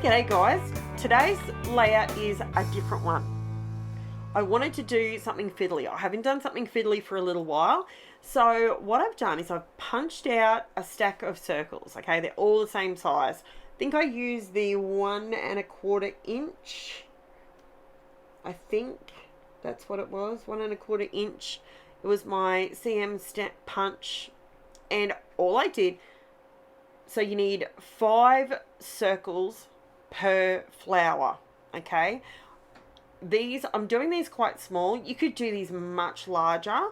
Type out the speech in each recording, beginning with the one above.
G'day guys, today's layout is a different one. I wanted to do something fiddly. I haven't done something fiddly for a little while. So what I've done is I've punched out a stack of circles. Okay, they're all the same size. I think I used the 1 1/4 inch. I think that's what it was, 1 1/4 inch. It was my CM stamp punch. And all I did, so you need 5 circles per flower, okay? I'm doing these quite small. You could do these much larger,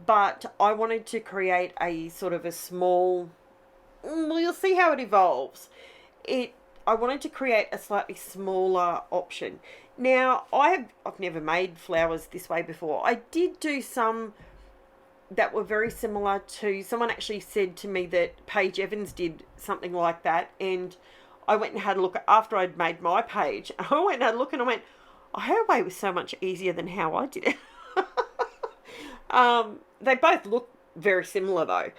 but I wanted to create a sort of a small, well, you'll see how it evolves. I wanted to create a slightly smaller option. Now, I've never made flowers this way before. I did do some that were very similar to, someone actually said to me that Paige Evans did something like that, and I went and had a look after I'd made my page. I went and had a look and I went, oh, her way was so much easier than how I did it. They both look very similar though.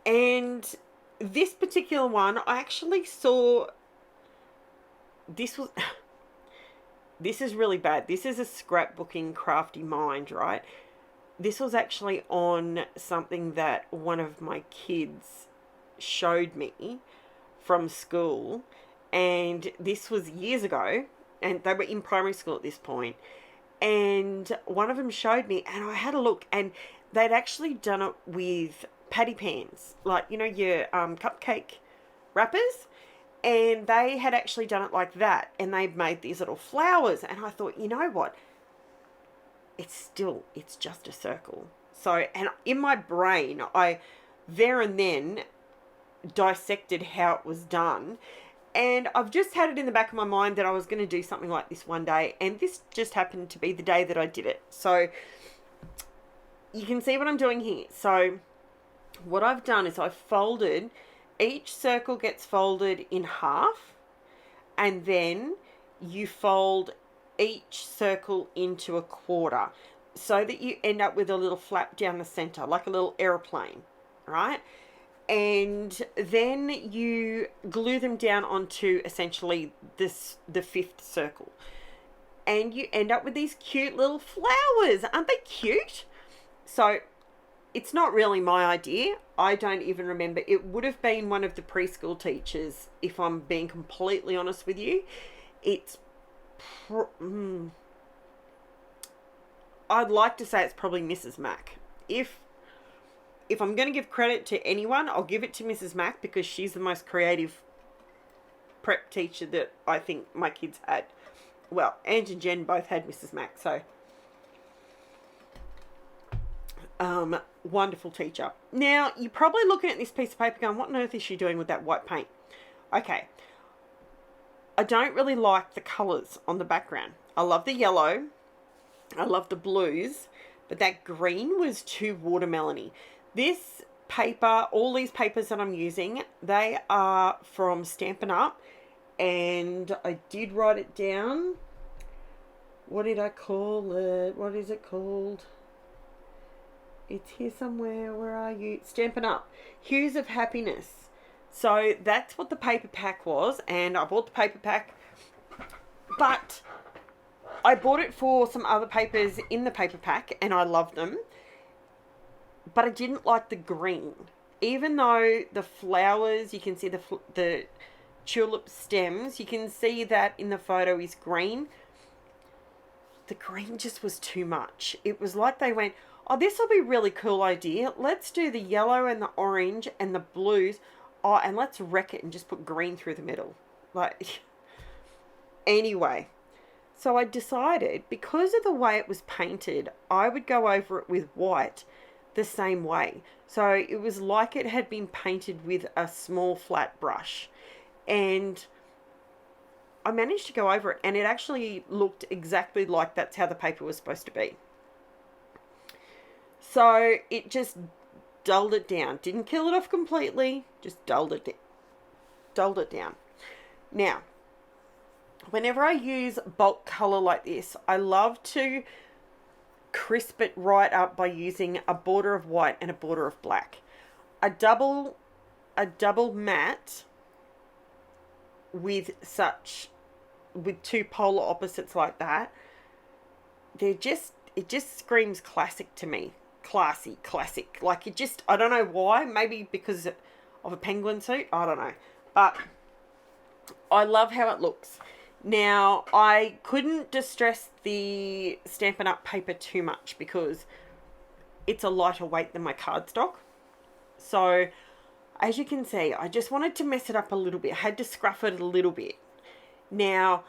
And this particular one, I actually saw, this is really bad. This is a scrapbooking crafty mind, right? This was actually on something that one of my kids showed me from school, and this was years ago, and they were in primary school at this point, and one of them showed me, and I had a look, and they'd actually done it with patty pans, like, you know, your cupcake wrappers, and they had actually done it like that, and they've made these little flowers, and I thought, you know what, it's just a circle. So, and in my brain, I there and then dissected how it was done, and I've just had it in the back of my mind that I was going to do something like this one day, and this just happened to be the day that I did it. So you can see what I'm doing here. So what I've done is I've folded, each circle gets folded in half, and then you fold each circle into a quarter so that you end up with a little flap down the center, like a little airplane, right? And then you glue them down onto essentially the 5th circle, and you end up with these cute little flowers. Aren't they cute? So it's not really my idea. I don't even remember. It would have been one of the preschool teachers, if I'm being completely honest with you. I'd like to say it's probably Mrs. Mac. If I'm going to give credit to anyone, I'll give it to Mrs. Mac, because she's the most creative prep teacher that I think my kids had. Well, Ange and Jen both had Mrs. Mac, so wonderful teacher. Now, you're probably looking at this piece of paper going, what on earth is she doing with that white paint? Okay, I don't really like the colours on the background. I love the yellow, I love the blues, but that green was too watermelony. This paper, all these papers that I'm using, they are from Stampin' Up, and I did write it down. What did I call it? What is it called? It's here somewhere. Where are you? Stampin' Up. Hues of Happiness. So that's what the paper pack was, and I bought the paper pack, but I bought it for some other papers in the paper pack, and I love them. But I didn't like the green. Even though the flowers, you can see the tulip stems, you can see that in the photo is green. The green just was too much. It was like they went, oh, this will be a really cool idea. Let's do the yellow and the orange and the blues. Oh, and let's wreck it and just put green through the middle. Like, anyway. So I decided, because of the way it was painted, I would go over it with white the same way. So it was like it had been painted with a small flat brush, and I managed to go over it, and it actually looked exactly like that's how the paper was supposed to be. So it just dulled it down. Didn't kill it off completely, just dulled it down. Now, whenever I use bulk color like this, I love to crisp it right up by using a border of white and a border of black. A double matte with two polar opposites like that, it just screams classic to me. Classy, classic. Like, it just, I don't know why. Maybe because of a penguin suit. I don't know. But I love how it looks. Now, I couldn't distress the Stampin' Up! Paper too much because it's a lighter weight than my cardstock. So, as you can see, I just wanted to mess it up a little bit. I had to scruff it a little bit. Now,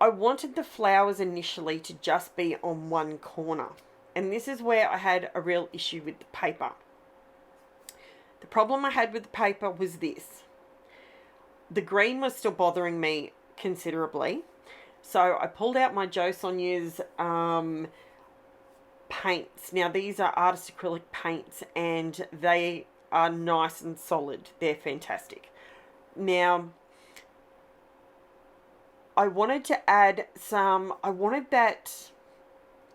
I wanted the flowers initially to just be on one corner. And this is where I had a real issue with the paper. The problem I had with the paper was this. The green was still bothering me considerably. So I pulled out my JOSONJAS paints. Now, these are artist acrylic paints and they are nice and solid. They're fantastic. Now, I wanted to add I wanted that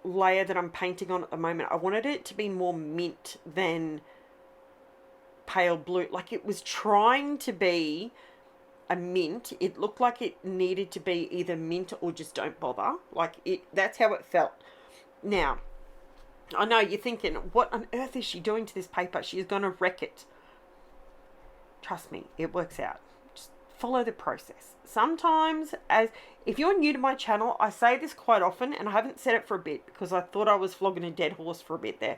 layer that I'm painting on at the moment, I wanted it to be more mint than pale blue. Like, it was trying to be a mint. It looked like it needed to be either mint or just don't bother. Like, that's how it felt. Now, I know you're thinking, what on earth is she doing to this paper? She's going to wreck it. Trust me, it works out. Just follow the process. Sometimes, if you're new to my channel, I say this quite often, and I haven't said it for a bit because I thought I was flogging a dead horse for a bit there.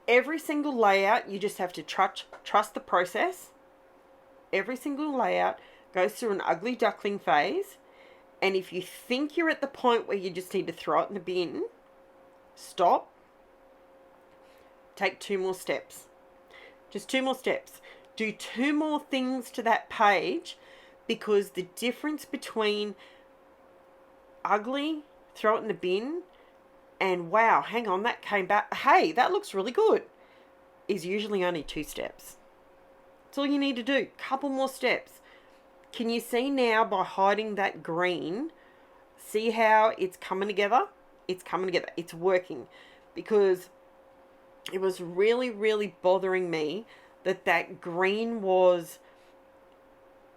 Every single layout, you just have to trust the process. Every single layout goes through an ugly duckling phase. And if you think you're at the point where you just need to throw it in the bin, stop. Take 2 more steps. Just 2 more steps. Do 2 more things to that page, because the difference between ugly, throw it in the bin, and wow, hang on, that came back, hey, that looks really good, is usually only 2 steps. That's all you need to do. Couple more steps. Can you see now by hiding that green, see how it's coming together? It's coming together. It's working. Because it was really, really bothering me that green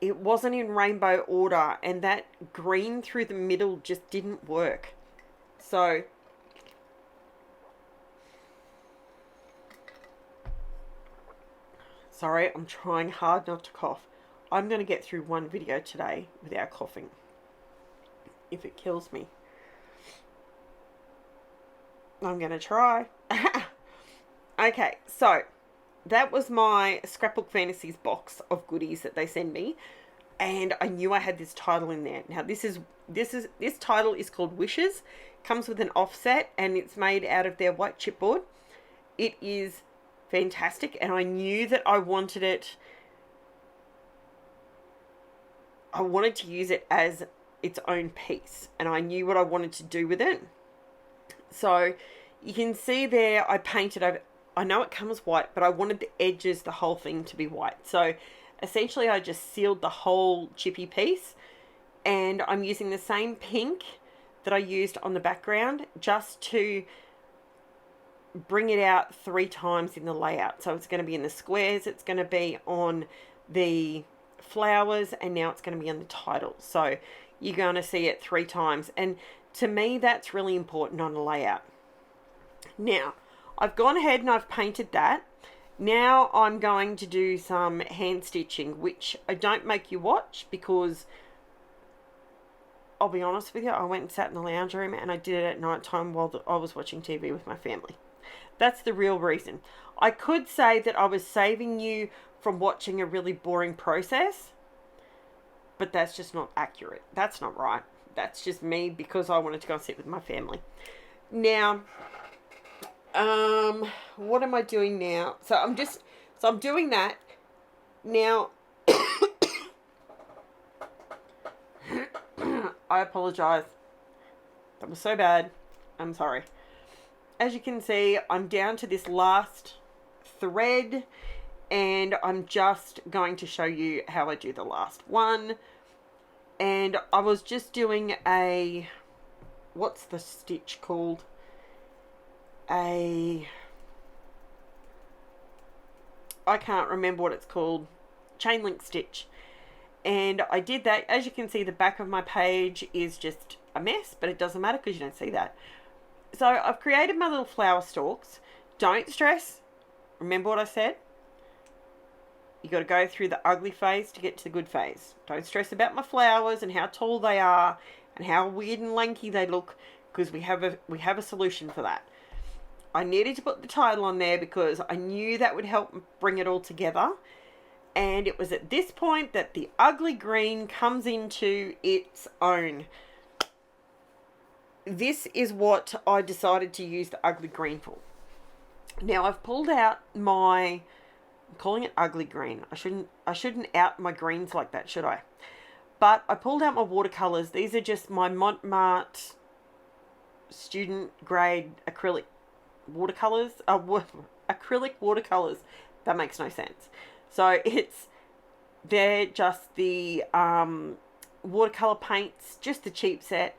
it wasn't in rainbow order, and that green through the middle just didn't work. So, sorry, I'm trying hard not to cough. I'm going to get through one video today without coughing, if it kills me. I'm going to try. Okay, so that was my Scrapbook Fantasies box of goodies that they send me, and I knew I had this title in there. Now, this title is called Wishes. Comes with an offset, and it's made out of their white chipboard. It is fantastic, and I knew that I wanted it. I wanted to use it as its own piece, and I knew what I wanted to do with it. So you can see there I painted over. I know it comes white, but I wanted the edges, the whole thing, to be white. So essentially I just sealed the whole chippy piece, and I'm using the same pink that I used on the background just to bring it out 3 times in the layout. So it's going to be in the squares, it's going to be on the flowers, and now it's going to be on the title. So you're going to see it 3 times, and to me that's really important on a layout. Now I've gone ahead and I've painted that. Now I'm going to do some hand stitching, which I don't make you watch because I'll be honest with you, I went and sat in the lounge room and I did it at night time while I was watching TV with my family. That's the real reason. I could say that I was saving you from watching a really boring process, but that's just not accurate. That's not right. That's just me because I wanted to go and sit with my family. Now, what am I doing now? So I'm doing that. Now, I apologize. That was so bad. I'm sorry. As you can see, I'm down to this last thread, and I'm just going to show you how I do the last one. And I was just doing what's the stitch called? I can't remember what it's called, chain link stitch. And I did that. As you can see, the back of my page is just a mess, but it doesn't matter because you don't see that. So I've created my little flower stalks. Don't stress. Remember what I said? You got to go through the ugly phase to get to the good phase. Don't stress about my flowers and how tall they are and how weird and lanky they look, because we have a solution for that. I needed to put the title on there because I knew that would help bring it all together. And it was at this point that the ugly green comes into its own. This is what I decided to use the ugly green for. Now I've pulled out my, I'm calling it ugly green. I shouldn't out my greens like that, should I? But I pulled out my watercolors. These are just my Montmartre student grade acrylic watercolors. Acrylic watercolors. That makes no sense. So they're just the watercolor paints, just the cheap set.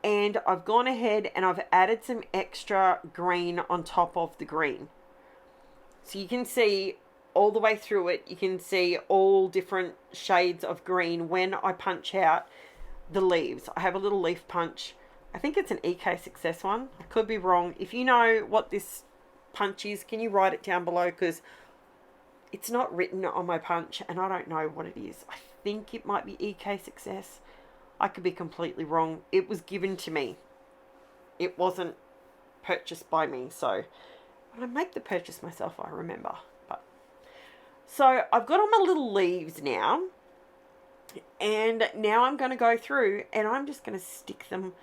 And I've gone ahead and I've added some extra green on top of the green. So you can see all the way through it, you can see all different shades of green when I punch out the leaves. I have a little leaf punch. I think it's an K.I.S one. I could be wrong. If you know what this punch is, can you write it down below? Because it's not written on my punch and I don't know what it is. I think it might be K.I.S. I could be completely wrong. It was given to me. It wasn't purchased by me. So I make the purchase myself, I remember. So I've got all my little leaves now. And now I'm going to go through and I'm just going to stick them,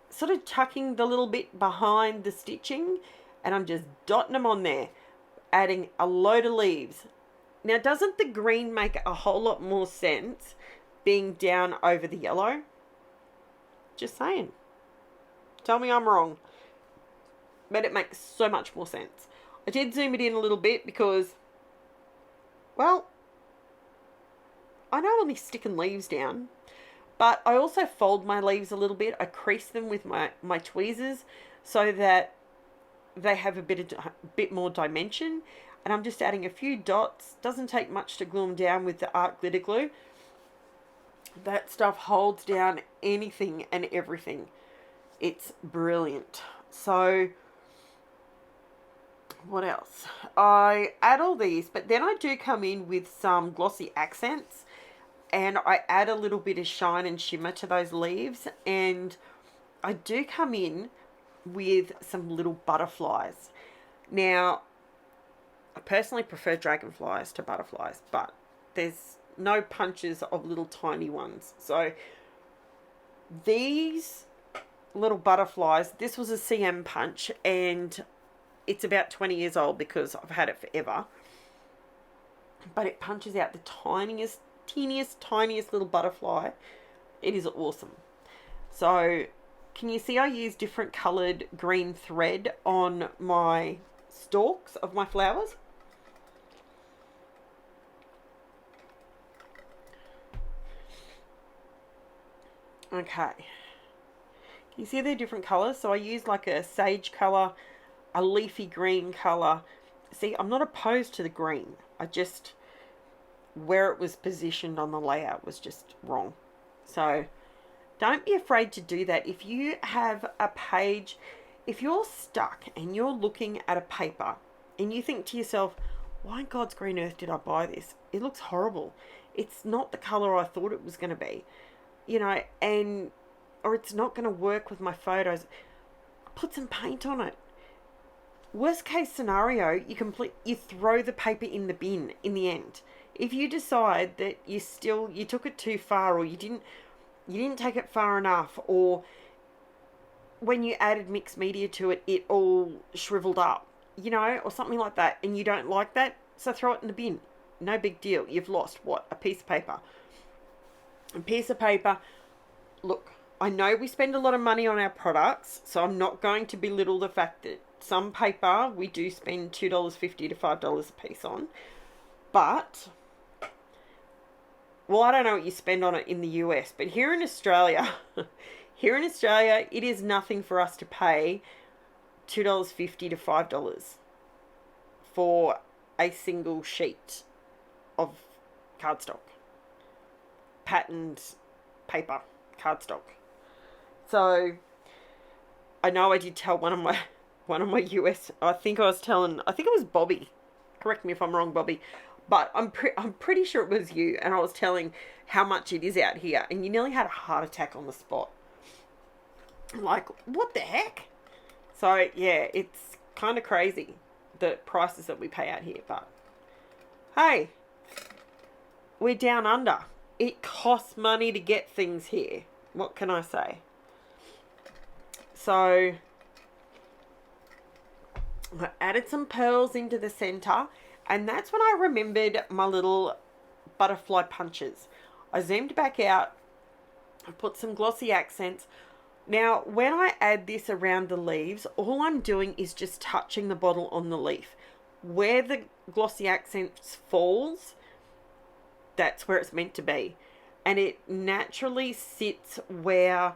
sort of tucking the little bit behind the stitching. And I'm just dotting them on there, adding a load of leaves. Now, doesn't the green make a whole lot more sense being down over the yellow? Just saying. Tell me I'm wrong. But it makes so much more sense. I did zoom it in a little bit because, well, I know only sticking leaves down, but I also fold my leaves a little bit. I crease them with my tweezers so that they have a bit more dimension. And I'm just adding a few dots. Doesn't take much to glue them down with the art glitter glue. That stuff holds down anything and everything. It's brilliant. So what else? I add all these, but then I do come in with some glossy accents and I add a little bit of shine and shimmer to those leaves. And I do come in with some little butterflies. Now, I personally prefer dragonflies to butterflies, but there's no punches of little tiny ones. So these little butterflies, this was a CM punch and it's about 20 years old because I've had it forever. But it punches out the tiniest, teeniest little butterfly. It is awesome. So can you see I use different coloured green thread on my stalks of my flowers? Okay. You see they're different colours? So I use like a sage colour, a leafy green colour. See, I'm not opposed to the green. I just, where it was positioned on the layout was just wrong. So don't be afraid to do that. If you have a page, if you're stuck and you're looking at a paper and you think to yourself, why in God's green earth did I buy this? It looks horrible. It's not the colour I thought it was going to be. You know, and or it's not going to work with my photos. Put some paint on it. Worst case scenario, you throw the paper in the bin in the end. If you decide that you took it too far, or you didn't take it far enough, or when you added mixed media to it, it all shriveled up, you know, or something like that, and you don't like that, so throw it in the bin. No big deal. You've lost what? A piece of paper. A piece of paper. Look, I know we spend a lot of money on our products, so I'm not going to belittle the fact that some paper we do spend $2.50 to $5 a piece on. But, well, I don't know what you spend on it in the US, but here in Australia, it is nothing for us to pay $2.50 to $5 for a single sheet of cardstock, patterned paper cardstock. So I know I did tell one of my US, I think it was Bobby. Correct me if I'm wrong, Bobby. But I'm pretty sure it was you, and I was telling how much it is out here, and you nearly had a heart attack on the spot. Like, what the heck? So yeah, it's kind of crazy the prices that we pay out here, but hey, we're down under. It costs money to get things here. What can I say? So I added some pearls into the center, and that's when I remembered my little butterfly punches. I zoomed back out, I put some glossy accents. Now, when I add this around the leaves, all I'm doing is just touching the bottle on the leaf. Where the glossy accents falls, that's where it's meant to be. And it naturally sits where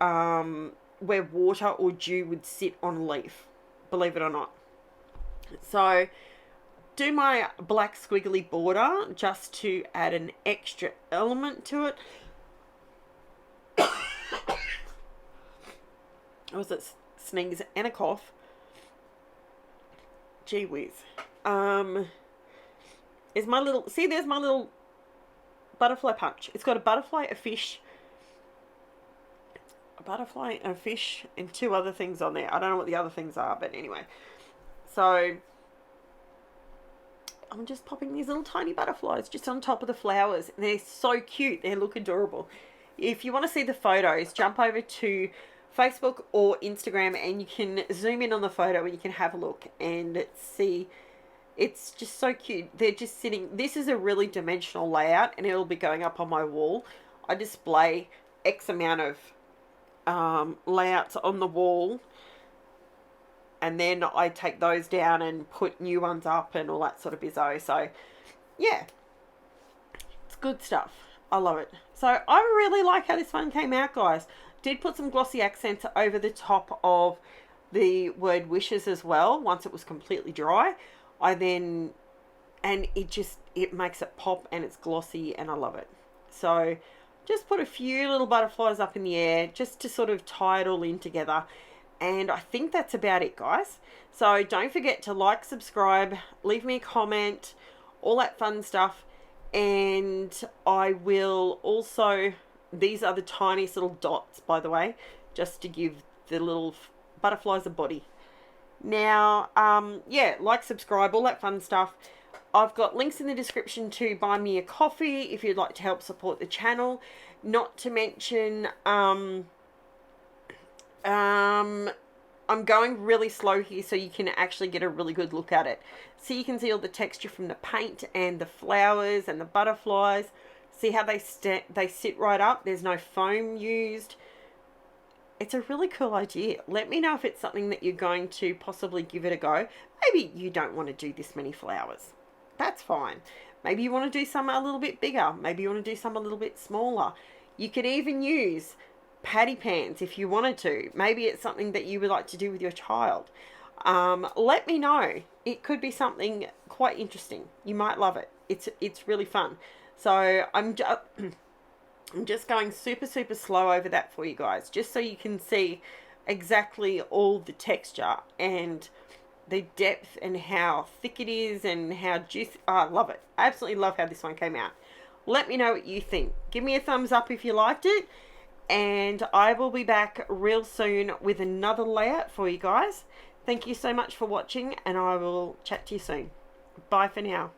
water or dew would sit on a leaf, believe it or not. So, do my black squiggly border just to add an extra element to it. Was it sneeze and a cough? Gee whiz. Is my little, see, there's my little butterfly punch. It's got a butterfly, a fish, and two other things on there. I don't know what the other things are, but anyway. So I'm just popping these little tiny butterflies just on top of the flowers. And they're so cute. They look adorable. If you want to see the photos, jump over to Facebook or Instagram, and you can zoom in on the photo and you can have a look and see. It's just so cute. They're just sitting. This is a really dimensional layout, and it'll be going up on my wall. I display X amount of layouts on the wall, and then I take those down and put new ones up and all that sort of bizzo. So yeah, it's good stuff. I love it. So I really like how this one came out, guys. Did put some glossy accents over the top of the word wishes as well. Once it was completely dry, I then, and it makes it pop, and it's glossy, and I love it. So just put a few little butterflies up in the air just to sort of tie it all in together. And I think that's about it, guys. So don't forget to like, subscribe, leave me a comment, all that fun stuff. And I will also, these are the tiniest little dots, by the way, just to give the little butterflies a body. Now, yeah, like, subscribe, all that fun stuff. I've got links in the description to buy me a coffee if you'd like to help support the channel. Not to mention, I'm going really slow here so you can actually get a really good look at it. So you can see all the texture from the paint and the flowers and the butterflies. See how they sit right up. There's no foam used. It's a really cool idea. Let me know if it's something that you're going to possibly give it a go. Maybe you don't want to do this many flowers. That's fine. Maybe you want to do some a little bit bigger. Maybe you want to do some a little bit smaller. You could even use patty pans if you wanted to. Maybe it's something that you would like to do with your child. Let me know. It could be something quite interesting. You might love it. It's really fun. So I'm just going super slow over that for you guys, just so you can see exactly all the texture and the depth and how thick it is and how juicy. Oh, I love it. I absolutely love how this one came out. Let me know what you think. Give me a thumbs up if you liked it, and I will be back real soon with another layout for you guys. Thank you so much for watching, and I will chat to you soon. Bye for now.